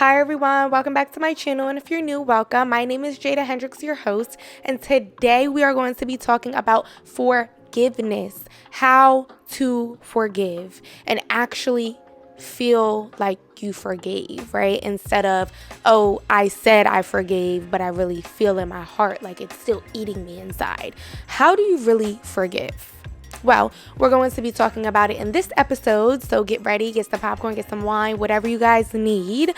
Hi everyone, welcome back to my channel, and if you're new, welcome. My name is Jada Hendricks, your host, and today we are going to be talking about forgiveness, how to forgive and actually feel like you forgave, right? Instead of, oh, I said I forgave, but I really feel in my heart like it's still eating me inside. How do you really forgive? Well, we're going to be talking about it in this episode, so get ready, get some popcorn, get some wine, whatever you guys need.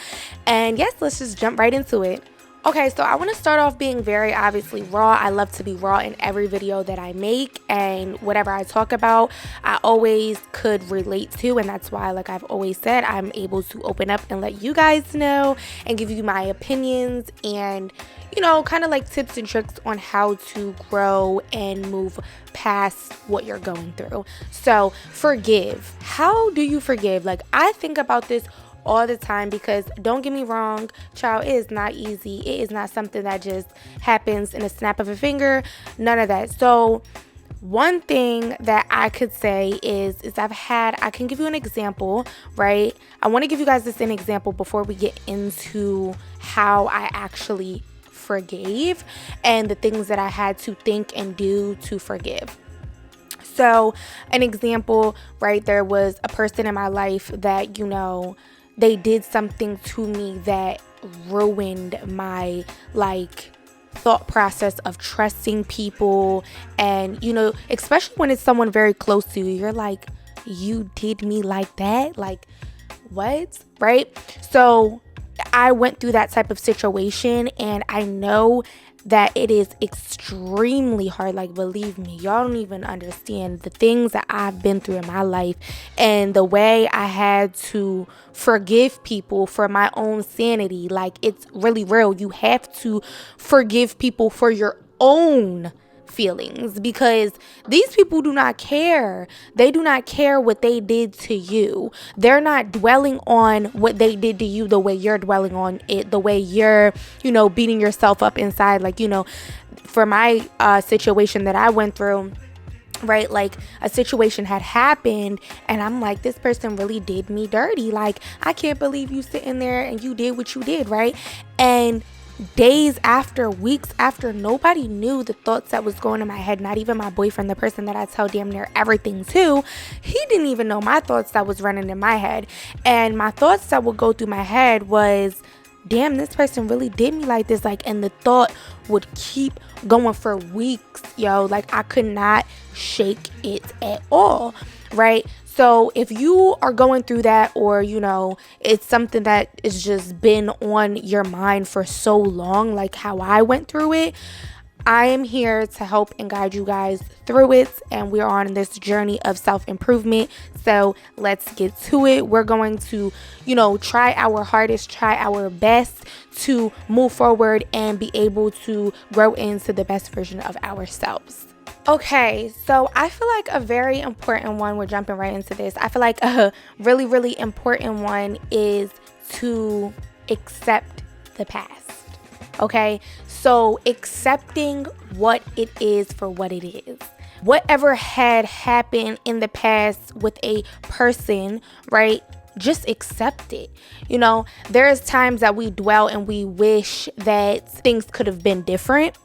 And yes, let's just jump right into it. Okay, so I want to start off being very obviously raw. I love to be raw in every video that I make, and whatever I talk about, I always could relate to, and that's why, like I've always said, I'm able to open up and let you guys know and give you my opinions and, you know, kind of like tips and tricks on how to grow and move past what you're going through. So, forgive. How do you forgive? Like, I think about this all the time because, don't get me wrong, child, it is not easy. It is not something that just happens in a snap of a finger. None of that. So one thing that I could say is I can give you an example, right? I want to give you guys an example before we get into how I actually forgave and the things that I had to think and do to forgive. So an example, right? There was a person in my life that, you know, they did something to me that ruined my thought process of trusting people. And, you know, especially when it's someone very close to you, you're like, you did me like that? Like, what? Right? So I went through that type of situation, and I know that it is extremely hard. Like, believe me, y'all don't even understand the things that I've been through in my life and the way I had to forgive people for my own sanity. Like, it's really real. You have to forgive people for your own feelings, because these people do not care. They do not care what they did to you. They're not dwelling on what they did to you the way you're dwelling on it, the way you're, you know, beating yourself up inside. Like, you know, for my situation that I went through, right, like a situation had happened and I'm like, this person really did me dirty. Like, I can't believe you sitting there and you did what you did, right? And days after, weeks after, nobody knew the thoughts that was going in my head. Not even my boyfriend, the person that I tell damn near everything to. He didn't even know my thoughts that was running in my head. And my thoughts that would go through my head was, damn, this person really did me like this. Like, and the thought would keep going for weeks, yo. Like, I could not shake it at all, right? So if you are going through that, or, you know, it's something that has just been on your mind for so long, like how I went through it, I am here to help and guide you guys through it. And we're on this journey of self-improvement. So let's get to it. We're going to, you know, try our hardest, try our best to move forward and be able to grow into the best version of ourselves. Okay, so I feel like a very important one, we're jumping right into this. I feel like a really, really important one is to accept the past. Okay, so accepting what it is for what it is. Whatever had happened in the past with a person, right? Just accept it. You know, there's times that we dwell and we wish that things could have been different.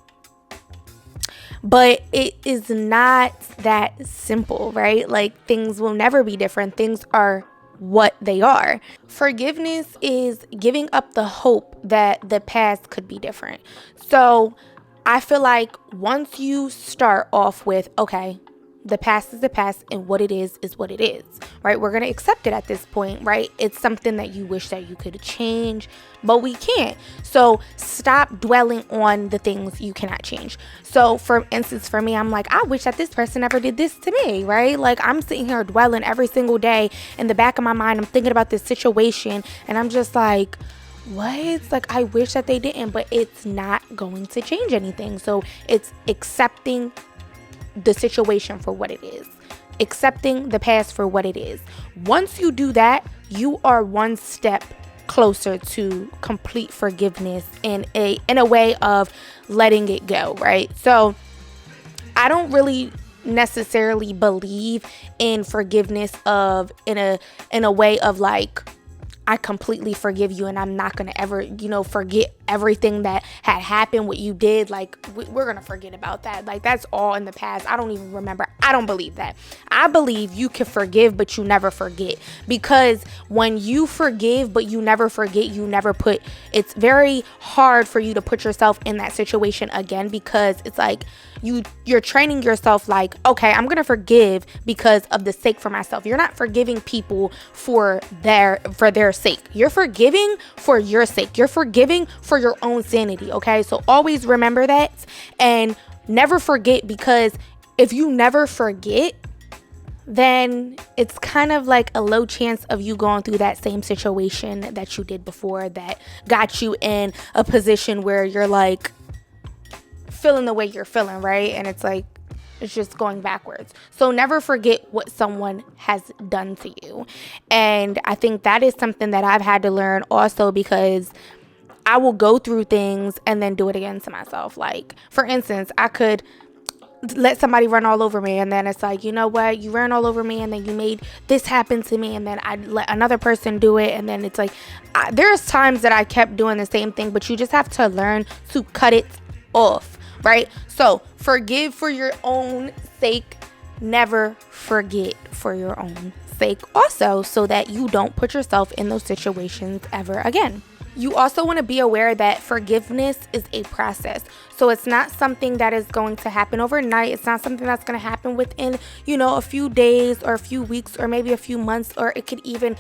But it is not that simple, right? Like, things will never be different. Things are what they are. Forgiveness is giving up the hope that the past could be different. So I feel like once you start off with, okay, the past is the past and what it is what it is, right? We're going to accept it at this point, right? It's something that you wish that you could change, but we can't. So stop dwelling on the things you cannot change. So for instance, for me, I'm like, I wish that this person never did this to me, right? Like, I'm sitting here dwelling every single day in the back of my mind. I'm thinking about this situation and I'm just like, what? Like, I wish that they didn't, but it's not going to change anything. So it's accepting the situation for what it is, accepting the past for what it is. Once you do that, you are one step closer to complete forgiveness in a way of letting it go, right? So I don't really necessarily believe in forgiveness of in a way of like, I completely forgive you and I'm not going to ever, forget everything that had happened, what you did. Like, we're going to forget about that. Like, that's all in the past. I don't even remember. I don't believe that. I believe you can forgive, but you never forget. Because when you forgive, but you never forget, it's very hard for you to put yourself in that situation again, because it's like you're training yourself like, okay, I'm going to forgive because of the sake for myself. You're not forgiving people for their sake. You're forgiving for your sake. You're forgiving for your own sanity. Okay. So always remember that and never forget, because if you never forget, then it's kind of like a low chance of you going through that same situation that you did before that got you in a position where you're like feeling the way you're feeling, right? And it's like, it's just going backwards. So never forget what someone has done to you. And I think that is something that I've had to learn also, because I will go through things and then do it again to myself. Like, for instance, I could let somebody run all over me, and then it's like, you know what, you ran all over me and then you made this happen to me, and then I let another person do it, and then it's like there's times that I kept doing the same thing, but you just have to learn to cut it off, right? So forgive for your own sake, never forget for your own sake also, so that you don't put yourself in those situations ever again. You also want to be aware that forgiveness is a process. So it's not something that is going to happen overnight. It's not something that's going to happen within, a few days or a few weeks or maybe a few months, or it could even,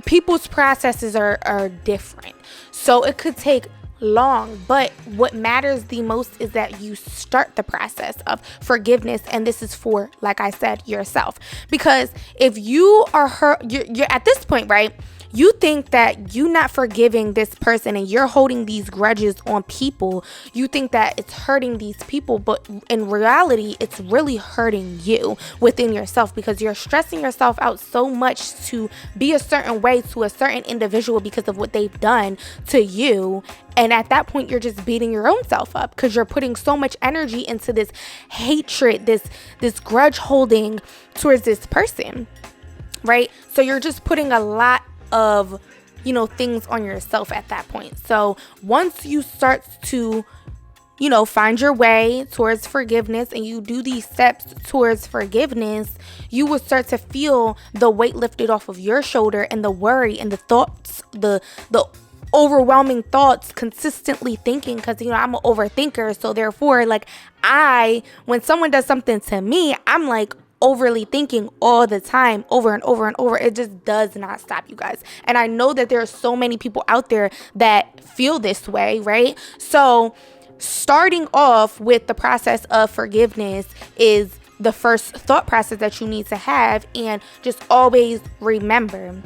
people's processes are different. So it could take long, but what matters the most is that you start the process of forgiveness, and this is for, like I said, yourself. Because if you are hurt, you're at this point, right? You think that you not forgiving this person and you're holding these grudges on people. You think that it's hurting these people, but in reality, it's really hurting you within yourself, because you're stressing yourself out so much to be a certain way to a certain individual because of what they've done to you. And at that point, you're just beating your own self up, because you're putting so much energy into this hatred, this grudge holding towards this person, right? So you're just putting a lot of things on yourself at that point. So once you start to find your way towards forgiveness and you do these steps towards forgiveness, you will start to feel the weight lifted off of your shoulder, and the worry and the thoughts, the overwhelming thoughts, consistently thinking, because I'm an overthinker. So therefore, like, when someone does something to me, I'm like overly thinking all the time, over and over and over. It just does not stop, you guys. And I know that there are so many people out there that feel this way, right? So starting off with the process of forgiveness is the first thought process that you need to have. And just always remember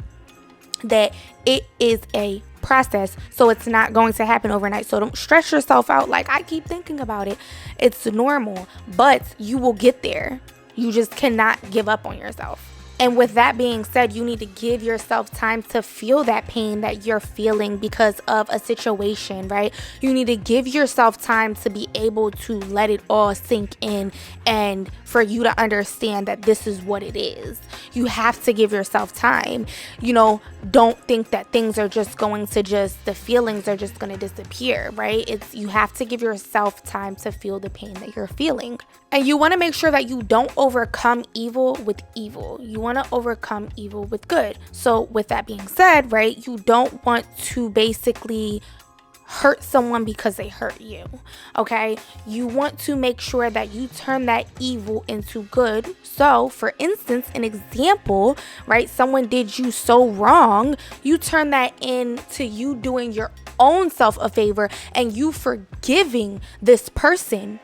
that it is a process, so it's not going to happen overnight. So don't stress yourself out like, I keep thinking about it. It's normal, but you will get there. You just cannot give up on yourself. And with that being said, you need to give yourself time to feel that pain that you're feeling because of a situation, right? You need to give yourself time to be able to let it all sink in, and for you to understand that this is what it is. You have to give yourself time. Don't think that things are just going to the feelings are just going to disappear, right? You have to give yourself time to feel the pain that you're feeling. And you want to make sure that you don't overcome evil with evil. You want to overcome evil with good. So with that being said, right, you don't want to basically hurt someone because they hurt you, okay? You want to make sure that you turn that evil into good. So, for instance, an example, right? Someone did you so wrong, you turn that into you doing your own self a favor and you forgiving this person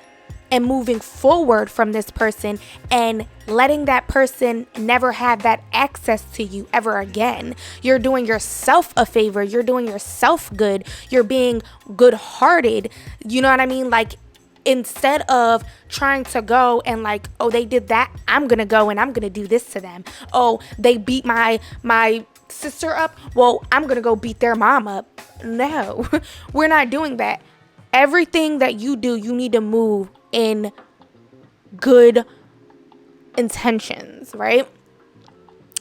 and moving forward from this person and letting that person never have that access to you ever again. You're doing yourself a favor. You're doing yourself good. You're being good-hearted. You know what I mean? Like, instead of trying to go and like, oh, they did that, I'm gonna go and I'm gonna do this to them. Oh, they beat my sister up, well, I'm gonna go beat their mom up. No, we're not doing that. Everything that you do, you need to move in good intentions, right?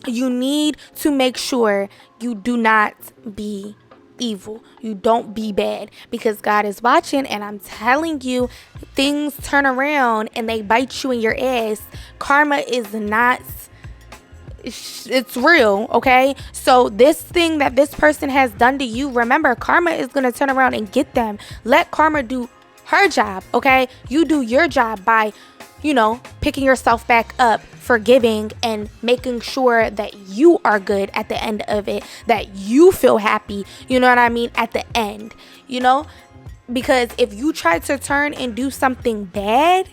You need to make sure you do not be evil. You don't be bad, because God is watching, and I'm telling you, things turn around and they bite you in your ass. Karma is not, it's real, okay? So this thing that this person has done to you, remember, karma is going to turn around and get them. Let karma do her job, okay? You do your job by, picking yourself back up, forgiving, and making sure that you are good at the end of it, that you feel happy, you know what I mean, at the end, because if you try to turn and do something bad,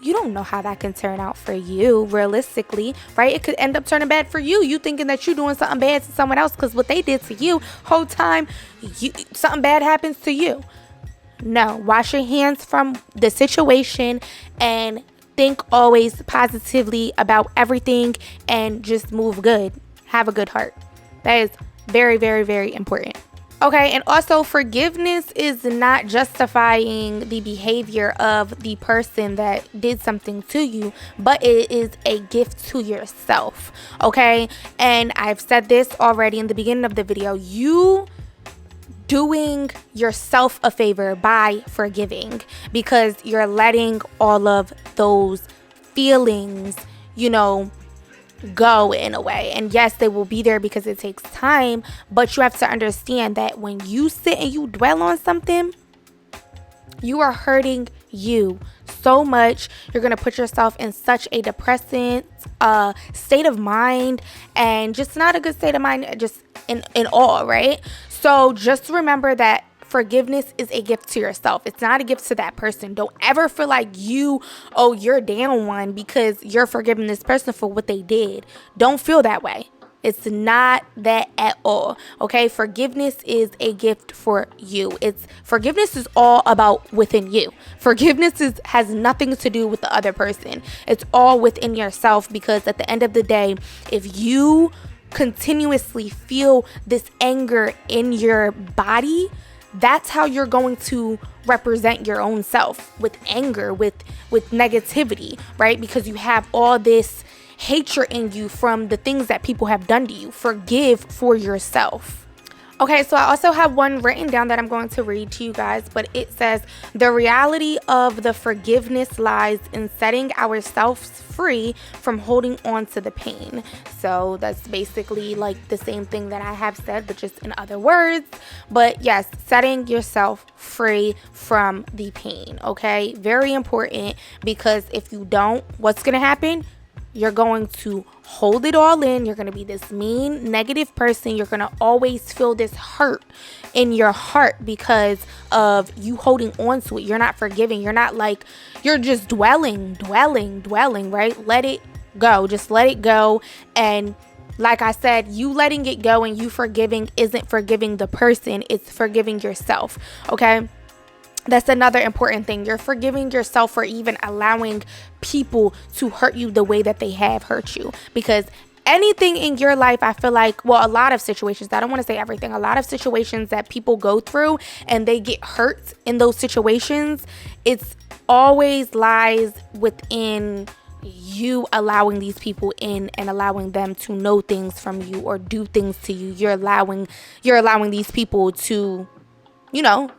you don't know how that can turn out for you realistically, right? It could end up turning bad for you. You thinking that you're doing something bad to someone else because what they did to you, whole time something bad happens to you. No, wash your hands from the situation and think always positively about everything and just move good. Have a good heart. That is very, very, very important. Okay, and also forgiveness is not justifying the behavior of the person that did something to you, but it is a gift to yourself, okay? And I've said this already in the beginning of the video. You doing yourself a favor by forgiving, because you're letting all of those feelings, go in a way. And yes, they will be there because it takes time, but you have to understand that when you sit and you dwell on something, you are hurting you so much. You're going to put yourself in such a depressant state of mind, and just not a good state of mind, just in all, right? So just remember that forgiveness is a gift to yourself. It's not a gift to that person. Don't ever feel like you're down one because you're forgiving this person for what they did. Don't feel that way. It's not that at all. Okay? Forgiveness is a gift for you. Forgiveness is all about within you. Forgiveness has nothing to do with the other person. It's all within yourself, because at the end of the day, if you continuously feel this anger in your body, that's how you're going to represent your own self, with anger, with negativity, right? Because you have all this hatred in you from the things that people have done to you. Forgive for yourself. Okay, so I also have one written down that I'm going to read to you guys, but it says, the reality of the forgiveness lies in setting ourselves free from holding on to the pain. So that's basically like the same thing that I have said, but just in other words. But yes, setting yourself free from the pain, okay? Very important, because if you don't, what's going to happen? You're going to hold it all in. You're going to be this mean, negative person. You're going to always feel this hurt in your heart because of you holding on to it. You're not forgiving. You're just dwelling, right? Let it go. Just let it go. And like I said, you letting it go and you forgiving isn't forgiving the person. It's forgiving yourself. Okay? That's another important thing. You're forgiving yourself for even allowing people to hurt you the way that they have hurt you. Because anything in your life, I feel like, well, a lot of situations, I don't want to say everything, a lot of situations that people go through and they get hurt in those situations, it's always lies within you allowing these people in and allowing them to know things from you or do things to you. You're allowing these people to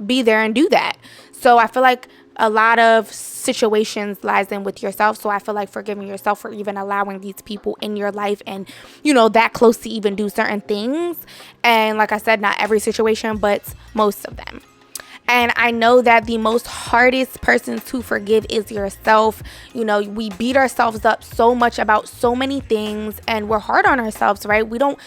be there and do that. So I feel like a lot of situations lies in with yourself. So I feel like forgiving yourself for even allowing these people in your life and, that close to even do certain things. And like I said, not every situation, but most of them. And I know that the most hardest person to forgive is yourself. We beat ourselves up so much about so many things, and we're hard on ourselves, right? We don't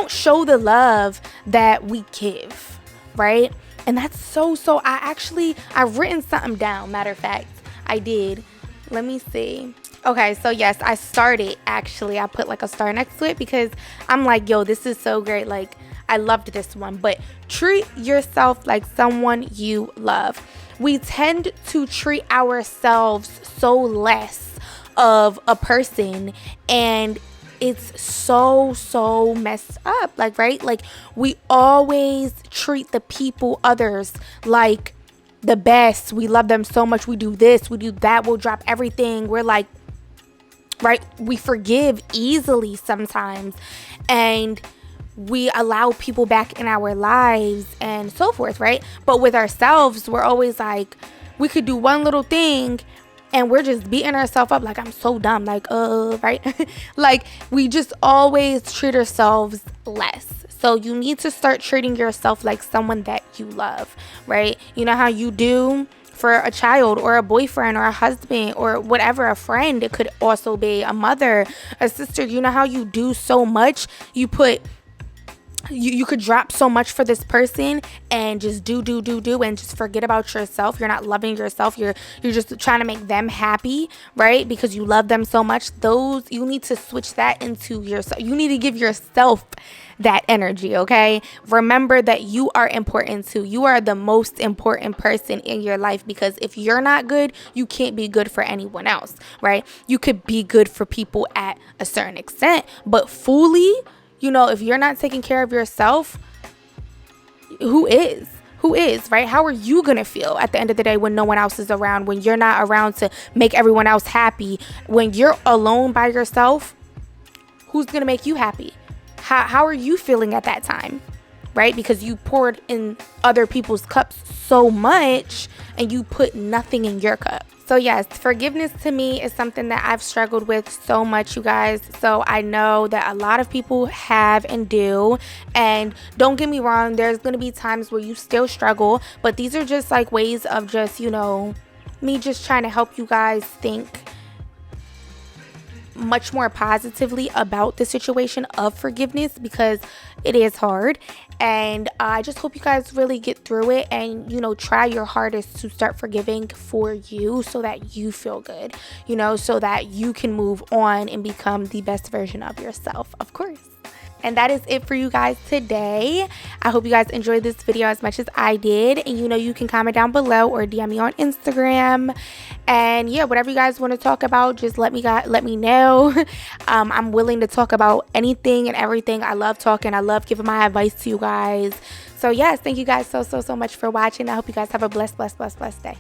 show the love that we give, right? And that's so I've written something down. Matter of fact, I did. Let me see. Okay, so yes, I started actually. I put like a star next to it because I'm like, yo, this is so great. Like, I loved this one. But treat yourself like someone you love. We tend to treat ourselves so less of a person, and it's so messed up, right? Like, we always treat the people, others, like the best. We love them so much. We do this, we do that, we'll drop everything. We're like, right? We forgive easily sometimes, and we allow people back in our lives and so forth, right? But with ourselves, we're always like, we could do one little thing and we're just beating ourselves up like, I'm so dumb, like, right? Like, we just always treat ourselves less. So you need to start treating yourself like someone that you love, right? You know how you do for a child or a boyfriend or a husband or whatever, a friend. It could also be a mother, a sister. You know how you do so much. You could drop so much for this person and just do and just forget about yourself. You're not loving yourself. You're just trying to make them happy, right? Because you love them so much. You need to switch that into yourself. You need to give yourself that energy, okay? Remember that you are important too. You are the most important person in your life, because if you're not good, you can't be good for anyone else, right? You could be good for people at a certain extent, but fully, if you're not taking care of yourself, who is, right? How are you going to feel at the end of the day when no one else is around, when you're not around to make everyone else happy? When you're alone by yourself, who's going to make you happy? How are you feeling at that time, right? Because you poured in other people's cups so much and you put nothing in your cup. So yes, forgiveness to me is something that I've struggled with so much, you guys. So I know that a lot of people have and do. And don't get me wrong, there's going to be times where you still struggle. But these are just like ways of just, me just trying to help you guys think much more positively about the situation of forgiveness, because it is hard. And I just hope you guys really get through it and try your hardest to start forgiving for you, so that you feel good, so that you can move on and become the best version of yourself, of course. And that is it for you guys today. I hope you guys enjoyed this video as much as I did. And you can comment down below or DM me on Instagram. And yeah, whatever you guys want to talk about, just let me know. I'm willing to talk about anything and everything. I love talking. I love giving my advice to you guys. So yes, thank you guys so much for watching. I hope you guys have a blessed day.